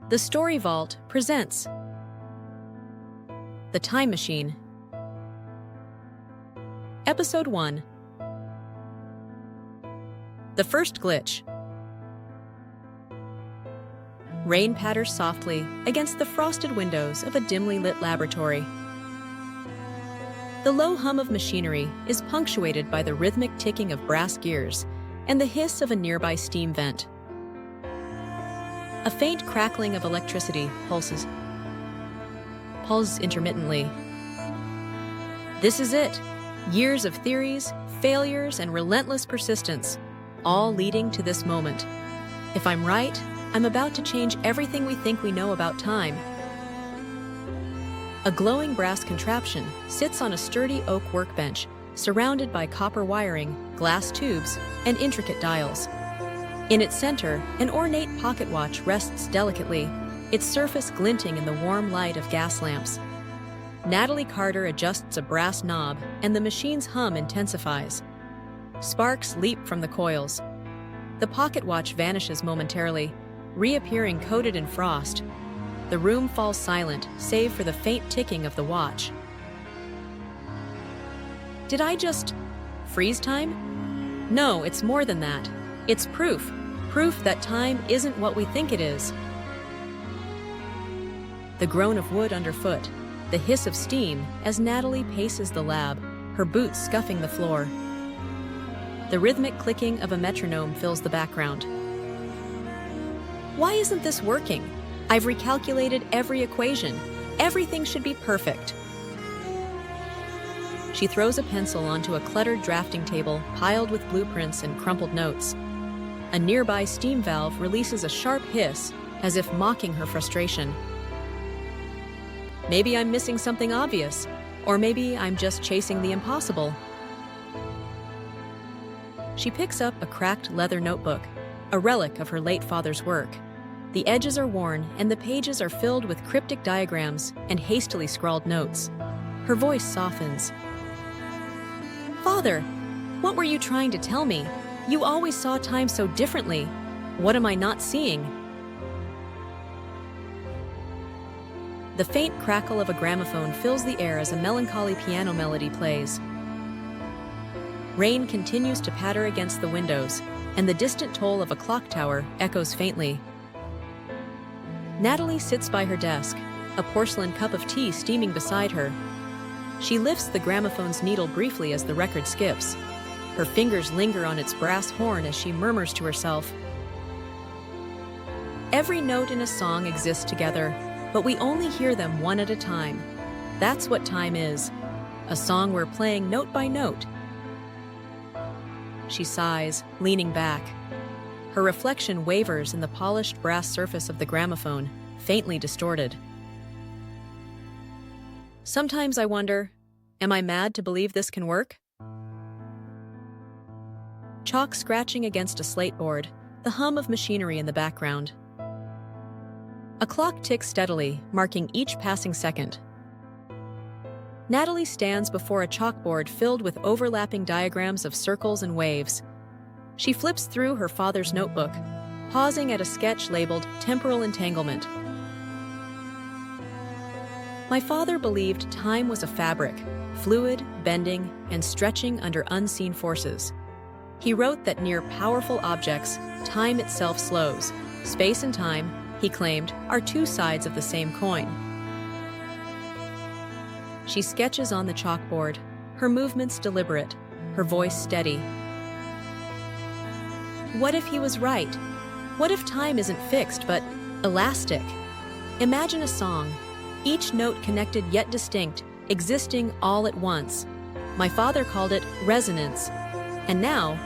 The Story Vault presents The Time Machine. Episode 1. The First Glitch. Rain patters softly against the frosted windows of a dimly lit laboratory. The low hum of machinery is punctuated by the rhythmic ticking of brass gears and the hiss of a nearby steam vent. A faint crackling of electricity pulses intermittently. This is it. Years of theories, failures, and relentless persistence, all leading to this moment. If I'm right, I'm about to change everything we think we know about time. A glowing brass contraption sits on a sturdy oak workbench, surrounded by copper wiring, glass tubes, and intricate dials. In its center, an ornate pocket watch rests delicately, its surface glinting in the warm light of gas lamps. Natalie Carter adjusts a brass knob, and the machine's hum intensifies. Sparks leap from the coils. The pocket watch vanishes momentarily, reappearing coated in frost. The room falls silent, save for the faint ticking of the watch. Did I just freeze time? No, it's more than that. It's proof that time isn't what we think it is. The groan of wood underfoot, the hiss of steam as Natalie paces the lab, her boots scuffing the floor. The rhythmic clicking of a metronome fills the background. Why isn't this working? I've recalculated every equation. Everything should be perfect. She throws a pencil onto a cluttered drafting table piled with blueprints and crumpled notes. A nearby steam valve releases a sharp hiss, as if mocking her frustration. Maybe I'm missing something obvious, or maybe I'm just chasing the impossible. She picks up a cracked leather notebook, a relic of her late father's work. The edges are worn, and the pages are filled with cryptic diagrams and hastily scrawled notes. Her voice softens. Father, what were you trying to tell me? You always saw time so differently. What am I not seeing? The faint crackle of a gramophone fills the air as a melancholy piano melody plays. Rain continues to patter against the windows, and the distant toll of a clock tower echoes faintly. Natalie sits by her desk, a porcelain cup of tea steaming beside her. She lifts the gramophone's needle briefly as the record skips. Her fingers linger on its brass horn as she murmurs to herself. Every note in a song exists together, but we only hear them one at a time. That's what time is. A song we're playing note by note. She sighs, leaning back. Her reflection wavers in the polished brass surface of the gramophone, faintly distorted. Sometimes I wonder, am I mad to believe this can work? Chalk scratching against a slate board, the hum of machinery in the background. A clock ticks steadily, marking each passing second. Natalie stands before a chalkboard filled with overlapping diagrams of circles and waves. She flips through her father's notebook, pausing at a sketch labeled Temporal Entanglement. My father believed time was a fabric, fluid, bending, and stretching under unseen forces. He wrote that near powerful objects, time itself slows. Space and time, he claimed, are two sides of the same coin. She sketches on the chalkboard, her movements deliberate, her voice steady. What if he was right? What if time isn't fixed, but elastic? Imagine a song, each note connected yet distinct, existing all at once. My father called it resonance, and now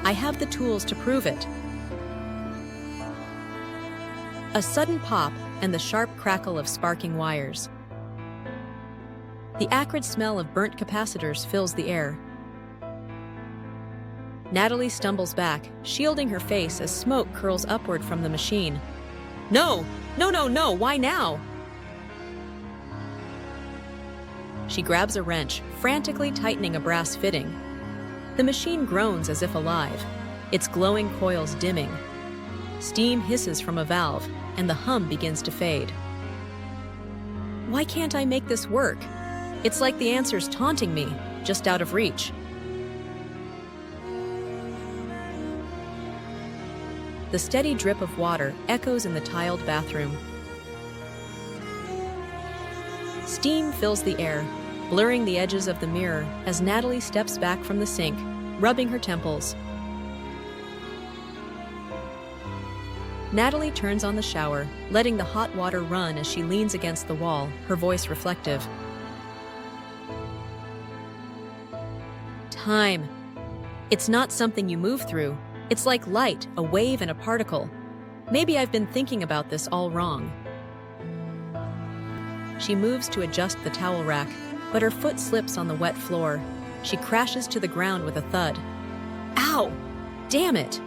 I have the tools to prove it. A sudden pop and the sharp crackle of sparking wires. The acrid smell of burnt capacitors fills the air. Natalie stumbles back, shielding her face as smoke curls upward from the machine. No! No! Why now? She grabs a wrench, frantically tightening a brass fitting. The machine groans as if alive, its glowing coils dimming. Steam hisses from a valve, and the hum begins to fade. Why can't I make this work? It's like the answer's taunting me, just out of reach. The steady drip of water echoes in the tiled bathroom. Steam fills the air, blurring the edges of the mirror as Natalie steps back from the sink, rubbing her temples. Natalie turns on the shower, letting the hot water run as she leans against the wall, her voice reflective. Time. It's not something you move through. It's like light, a wave and a particle. Maybe I've been thinking about this all wrong. She moves to adjust the towel rack, but her foot slips on the wet floor. She crashes to the ground with a thud. Ow! Damn it!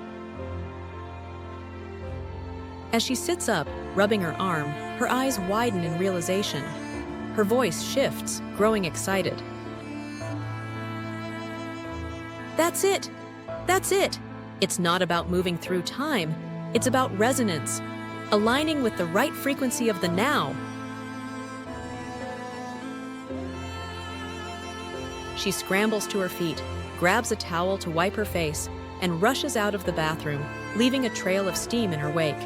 As she sits up, rubbing her arm, her eyes widen in realization. Her voice shifts, growing excited. That's it! That's it! It's not about moving through time. It's about resonance, aligning with the right frequency of the now. She scrambles to her feet, grabs a towel to wipe her face, and rushes out of the bathroom, leaving a trail of steam in her wake.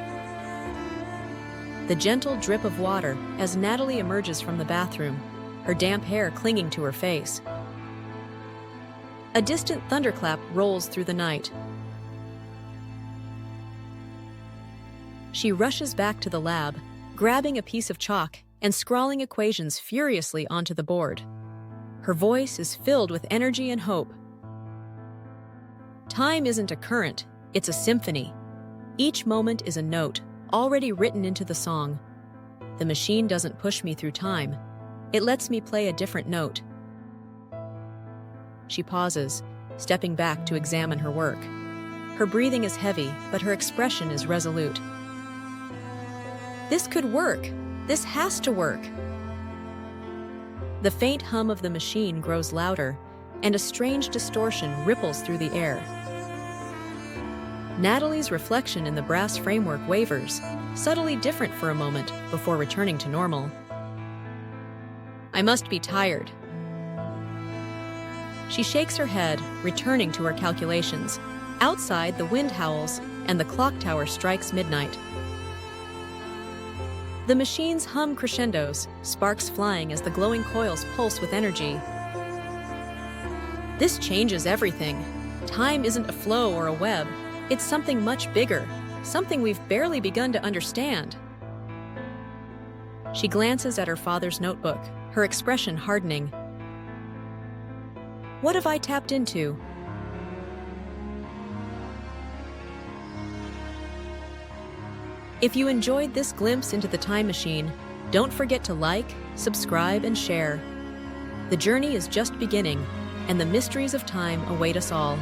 The gentle drip of water as Natalie emerges from the bathroom, her damp hair clinging to her face. A distant thunderclap rolls through the night. She rushes back to the lab, grabbing a piece of chalk and scrawling equations furiously onto the board. Her voice is filled with energy and hope. Time isn't a current, it's a symphony. Each moment is a note, already written into the song. The machine doesn't push me through time. It lets me play a different note. She pauses, stepping back to examine her work. Her breathing is heavy, but her expression is resolute. This could work. This has to work. The faint hum of the machine grows louder, and a strange distortion ripples through the air. Natalie's reflection in the brass framework wavers, subtly different for a moment before returning to normal. I must be tired. She shakes her head, returning to her calculations. Outside, the wind howls, and the clock tower strikes midnight. The machine's hum crescendos, sparks flying as the glowing coils pulse with energy. This changes everything. Time isn't a flow or a web. It's something much bigger, something we've barely begun to understand. She glances at her father's notebook, her expression hardening. What have I tapped into? If you enjoyed this glimpse into the time machine, don't forget to like, subscribe, and share. The journey is just beginning, and the mysteries of time await us all.